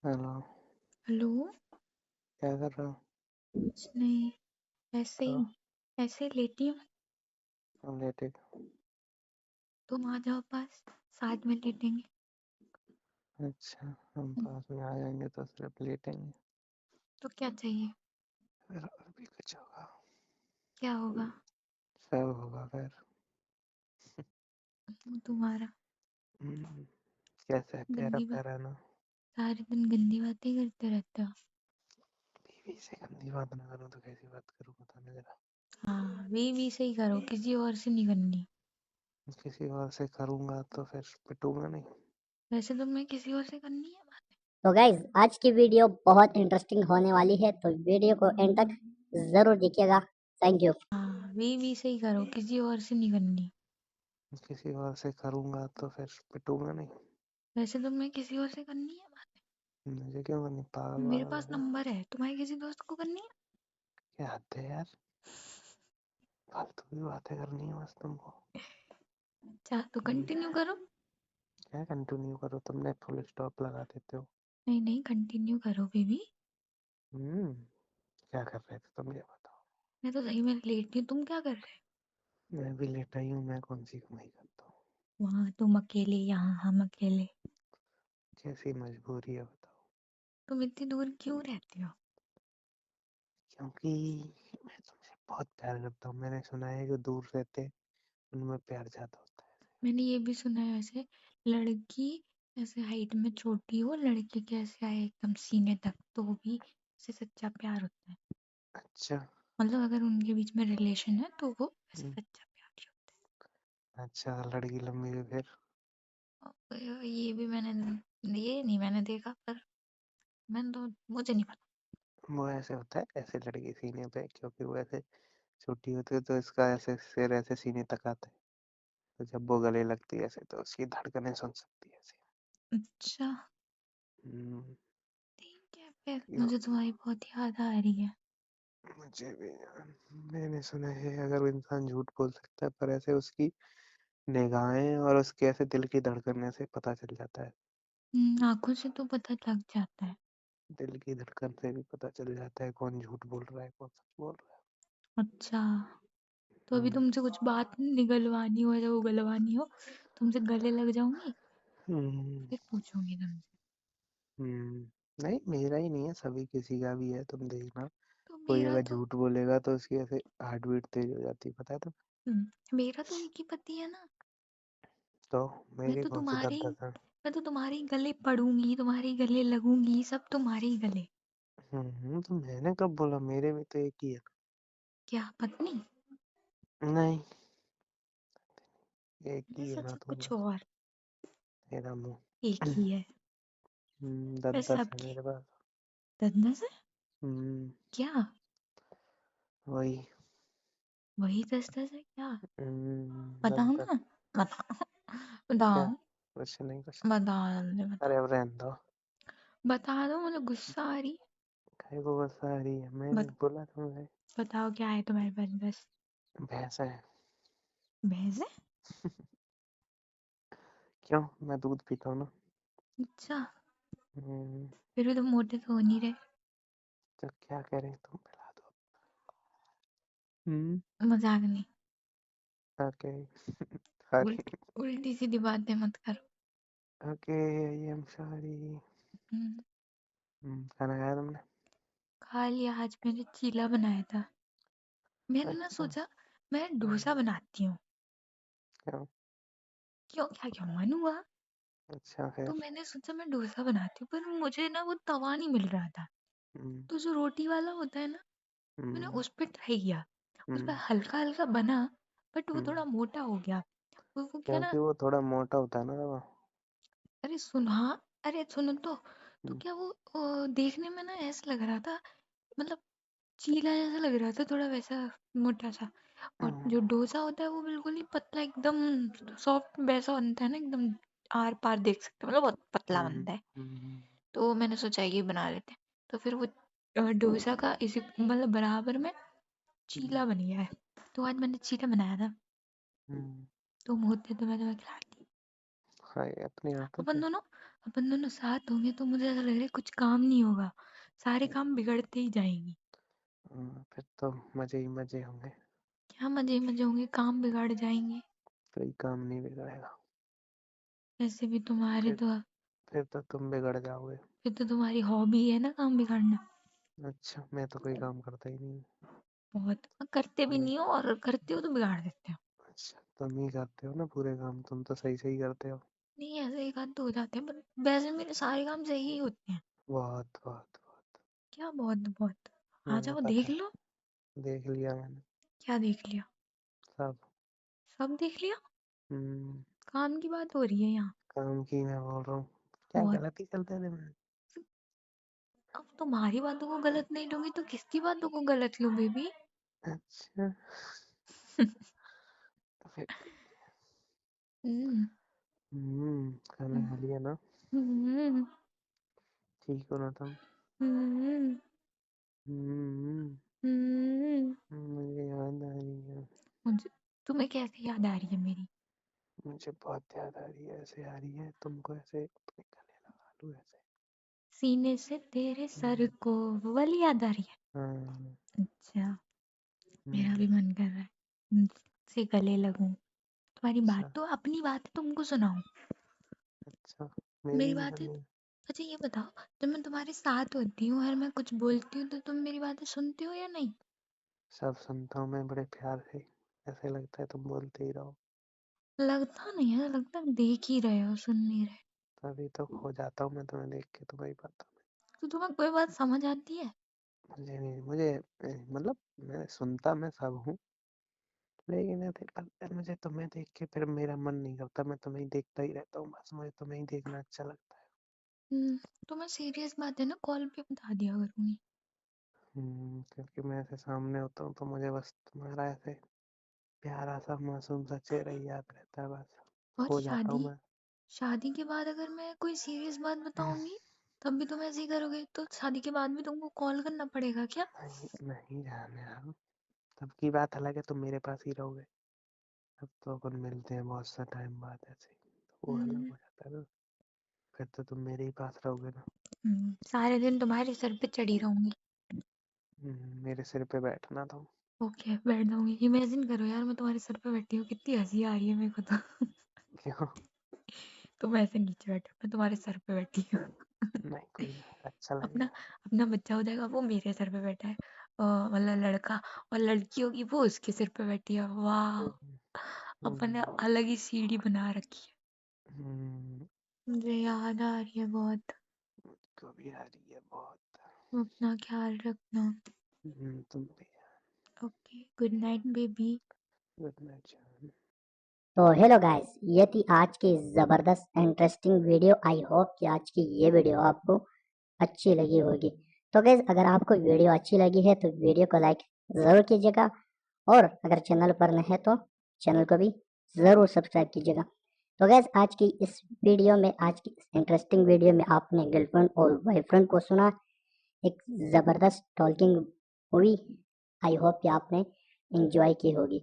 Hello. Hello. क्या कर रहे हो? कुछ नहीं, ऐसे तो ही ऐसे ही लेटी हूँ। हम लेटे। तुम आ जाओ पास, साथ में लेटेंगे। अच्छा, हम हम्म, पास में आ जाएंगे तो सिर्फ लेटेंगे। तो क्या चाहिए? फिर और भी कुछ होगा। क्या होगा? सब होगा फिर। वो तुम्हारा हम्म, कैसा है? प्यारा गंदी बात, प्यारा ना। सारे दिन गंदी बातें करते रहते हो। बीवी से गंदी बात ना करूँ तो कैसी बात करूँ, बताने जरा। हाँ, भी सही करो, किसी और से नहीं करनी। किसी और से करूँगा तो फिर पिटूंगा नहीं। वैसे तो मैं किसी और से करनी है बात। तो गाइज आज की वीडियो बहुत इंटरेस्टिंग होने वाली है, तो वीडियो को एंड तक जरूर देखिएगा। Thank you. हाँ, भी सही करो, किसी और से नहीं करनी। किसी और से करूँगा तो फिर पिटूंगा नहीं। वैसे तो मैं किसी और से करनी है बात। मुझे क्यों करनी? पागल मेरे वागल हो पास गया? नंबर है, तुम्हारे किसी दोस्त को करनी है। क्या हद है यार। फालतू की बातें करनी है बस तुमको। चाह तो कंटिन्यू करो। क्या कंटिन्यू करो? तुमने फुल स्टॉप लगा देते हो। नहीं नहीं, कंटिन्यू करो बेबी। हम्म क्या कर रहे थे तुम, ये बताओ। मैं तो सही में लेटी हूँ, तुम क्या कर रहे मैं भी लेटा ही हूँ। मैं कौन सी कमाई करता हूँ? हो? वहाँ तुम अकेले, यहाँ हम अकेले। कैसी मजबूरी है बताओ। तुम इतनी दूर क्यों रहती हो? क्योंकि मैं तुमसे बहुत प्यार करता हूँ। मैंने सुना है जो दूर रहते उनमें प्यार ज्यादा होता है। मैंने ये भी सुना है, ऐसे लड़की ऐसे हाइट में छोटी हो, लड़के के ऐसे आए एकदम सीने तक, तो वो भी ऐसे सच्चा प्यार होता है। अच्छा। मतलब अगर उनके बीच में रिलेशन है तो वो ऐसे हम्म, सच्चा प्यार ही होता अच्छा, लड़की लंबी हुई फिर? है। ये भी मैंने, ये नहीं मैंने देखा, पर मैंने तो, मुझे नहीं पता। वो ऐसे होता है, ऐसे लड़की सीने पे, क्योंकि वो ऐसे छोटी होती है तो इसका ऐसे सिर ऐसे सीने तक आता है। तो जब वो गले लगती है ऐसे तो उसकी धड़कनें सुन सकती है ऐसे। अच्छा, हम्म, ठीक है, फिर क्यों? मुझे तुम्हारी बहुत याद आ रही है। मुझे भी यार। मैंने सुना है अगर वो इंसान झूठ बोल सकता है पर ऐसे उसकी निगाहें और उसके ऐसे दिल की धड़कन से पता चल जाता है। आंखों से तो पता लग जाता है। दिल की धड़कन से भी पता चल जाता है कौन झूठ बोल रहा है कौन सच बोल रहा अच्छा, तो है। अभी तुमसे कुछ बात निगलवानी हो या उगलवानी हो, तुमसे गले लग जाऊंगी, हम्म, फिर पूछूंगी तुमसे। नहीं, मेरा ही नहीं है, सभी किसी का भी है, तुम देखना। तो कोई मेरा अगर तो, झूठ बोलेगा तो उसकी ऐसे हार्ट बीट तेज हो जाती है, पता है तुम्हें? मेरा तो एक ही पति है ना। तो मैं मेरी तो कौन सी तुम्हारे दस ही दस है? मैं तो तुम्हारे ही गले पड़ूंगी, तुम्हारे ही गले लगूंगी, सब तुम्हारे ही गले। तो मैंने कब बोला? मेरे भी तो एक ही है। क्या पत्नी? नहीं, एक मैं ही है ना सोचा तुम कुछ बस। और। मेरा मुंह। एक ही है। दस बस दस है सबके मेरे पास। दस है। हम्म, क्या? वही। वही दस है क्या? दस बताओ दस। ना, बताओ। क्या? बताओ, कुछ नहीं, कुछ नहीं। बताओ जल्दी अरे बताओ। अब रहने दो। बता दो, मुझे गुस्सा आ रही है। काहे को गुस्सा आ रही है? मैंने बत, बोला तुमसे। बताओ क्या है तुम्हारे पास, बस। भैंस है। भैंस है? क्यों? मैं दूध पीता हूँ ना। अच्छा, हम्म, फिर भी तुम मोटे तो हो नहीं रहे। तो क्या करें, तुम पिला दो। हम्म, मजाक नहीं। ओके। सॉरी। उल्टी सीधी बातें मत करो। Okay, I am sorry. हम्म, खाना खाया तुमने? खा लिया, आज मैंने चीला बनाया था। मैंने ना अच्छा। सोचा मैं डोसा हम्म, बनाती हूँ। क्यों? क्यों, क्या क्यों, मन हुआ। अच्छा, तो फिर? मैंने सोचा मैं डोसा बनाती हूँ, पर मुझे ना वो तवा नहीं मिल रहा था। हम्म, तो जो रोटी वाला होता है ना, मैंने हम्म, उस पे ट्राई किया। उस पे हम्म, हल्का हल्का बना, बट वो हम्म, थोड़ा मोटा हो गया। वो क्या ना, क्योंकि वो थोड़ा मोटा होता है ना रवा। अरे सुन, हाँ, अरे सुनो तो हम्म, क्या वो देखने में ना ऐसा लग रहा था, मतलब चीला जैसा लग रहा था, थोड़ा वैसा मोटा सा। और जो डोसा होता है वो बिल्कुल ही पतला, एकदम सॉफ्ट वैसा बनता है ना, एकदम आर पार देख सकते हो, मतलब बहुत पतला हम्म, बनता है। हम्म, तो मैंने सोचा ये बना लेते हैं। तो फिर वो डोसा का इसी मतलब बराबर में हम्म, चीला बन गया है। तो आज मैंने चीला बनाया था। हम्म। तुम होते तो मैं तुम्हें खिलाती। हाँ, ये अपने हाथों अपन से। दोनों अपन दोनों साथ होंगे तो मुझे ऐसा लग रहा है कुछ काम नहीं होगा, सारे काम बिगड़ते ही जाएंगे। फिर तो मजे ही मजे होंगे। क्या मजे ही मजे होंगे, काम बिगड़ जाएंगे। कोई काम नहीं बिगड़ेगा। ऐसे भी तुम्हारे फिर तो फिर तो तुम बिगड़ जाओगे। फिर तो तुम्हारी हॉबी है ना काम बिगाड़ना। अच्छा, मैं तो कोई काम करता ही नहीं। बहुत करते भी मैं नहीं हो, और करते हो तो बिगाड़ देते हो। अच्छा, तुम ही करते हो ना पूरे काम, तुम तो सही सही करते हो। नहीं, ऐसे एक आध तो हो जाते हैं, पर वैसे मेरे सारे काम सही ही होते हैं। बहुत बहुत बहुत। क्या बहुत बहुत? आ मुझे जाओ पता देख है, लो। देख लिया मैंने क्या देख लिया? सब। सब देख लिया? हम्म, काम की बात हो रही है यहाँ। काम की मैं बोल रहा हूँ। क्या बहुत। गलती करते थे मैं? अब तुम्हारी बातों को गलत नहीं लूंगी तो किसकी बातों को गलत लूं बेबी? अच्छा, तो फिर हम्म। खाना खा लिया ना? हम्म। ठीक हो ना तुम? हम्म। हम्म, हम्म। मुझे याद आ रही है। मुझे तुम्हें कैसे याद आ रही है मेरी? मुझे बहुत याद आ रही है, ऐसे आ रही है, तुमको ऐसे अपने गले लगा लूं ऐसे। सीने से तेरे सर हम्म, को, वो वाली याद आ रही है? हाँ। अच्छा। मेरा हम्म, भी मन कर रहा है से गले लगूं। तुम्हारी बात अच्छा तो अपनी बात है, तुमको सुनाऊं? अच्छा, मेरी मेरी भी बात है। सुनिए। अच्छा ये बताओ, जब मैं तुम्हारे साथ होती हूँ और मैं कुछ बोलती हूँ तो तुम मेरी बातें सुनती हो या नहीं? सब सुनता हूँ मैं बड़े प्यार से। ऐसे लगता है तुम बोलते ही रहो। लगता नहीं है, लगता है देख ही रहे हो, सुन नहीं रहे। तभी तो खो जाता हूँ मैं तुम्हें देख के, तुम्हारी बातों तो तुम्हें कोई बात समझ आती है? में। मुझे नहीं, मुझे मतलब मैं सुनता मैं सब हूँ, लेकिन ऐसे लगता है मुझे तुम्हें देख के फिर मेरा मन नहीं करता, मैं तुम्हें ही देखता ही रहता हूँ, बस मुझे तुम्हें ही देखना अच्छा लगता है। तो मैं सीरियस बात है ना कॉल पे बता दिया करूंगी। क्योंकि मैं ऐसे सामने होता हूँ तो मुझे बस तुम्हारा ऐसे प्यारा सा मासूम सा चेहरा ही याद रहता है, बस और खो जाता हूँ मैं। शादी के बाद अगर मैं कोई सीरियस बात बताऊंगी तब भी तुम ऐसे ही करोगे, तो शादी के बाद भी तुमको कॉल करना पड़ेगा क्या? नहीं नहीं जाने यार, तब की बात अलग है, तुम मेरे पास ही रहोगे। अब तो अपन मिलते हैं बहुत सा टाइम बाद ऐसे, तो वो अलग हम्म। हो जाता है ना। फिर तो तुम मेरे ही पास रहोगे ना। सारे दिन तुम्हारे सर पे चढ़ी रहूंगी। मेरे सिर पे बैठना तुम। ओके, बैठ जाऊंगी। इमेजिन करो यार, मैं तुम्हारे सर पे बैठी हूँ, कितनी हंसी आ रही है मेरे को तो। क्यों? तुम ऐसे नीचे बैठो, मैं तुम्हारे सर पे बैठी हूँ। नहीं, कोई ना, अच्छा अपना लगेगा। अपना बच्चा हो जाएगा, वो मेरे सर पे बैठा है, मतलब लड़का, और लड़की होगी वो उसके सिर पे बैठी है। वाह। हम्म, अपन ने हम्म, अलग ही सीढ़ी बना रखी है। हम्म, मुझे याद आ रही है बहुत। मुझको भी आ रही है बहुत। अपना ख्याल रखना। तुम भी। Okay, good night baby. Good night जान। तो हेलो गाइस, ये थी आज की ज़बरदस्त इंटरेस्टिंग वीडियो। आई होप कि आज की ये वीडियो आपको अच्छी लगी होगी। तो गाइस, अगर आपको वीडियो अच्छी लगी है तो वीडियो को लाइक ज़रूर कीजिएगा, और अगर चैनल पर नए हैं तो चैनल को भी ज़रूर सब्सक्राइब कीजिएगा। तो गाइस, आज की इस वीडियो में, आज की इस इंटरेस्टिंग वीडियो में आपने गर्लफ्रेंड और बॉयफ्रेंड को सुना। एक ज़बरदस्त टॉकिंग हुई। आई होप कि आपने इंजॉय की होगी।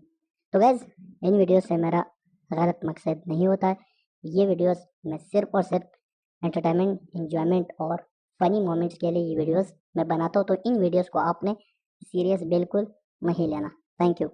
तो गाइस, इन वीडियो से मेरा गलत मकसद नहीं होता है। ये वीडियोस मैं सिर्फ और सिर्फ एंटरटेनमेंट, इंजॉयमेंट और फनी मोमेंट्स के लिए ये वीडियोस मैं बनाता हूँ। तो इन वीडियोस को आपने सीरियस बिल्कुल नहीं लेना। Thank you.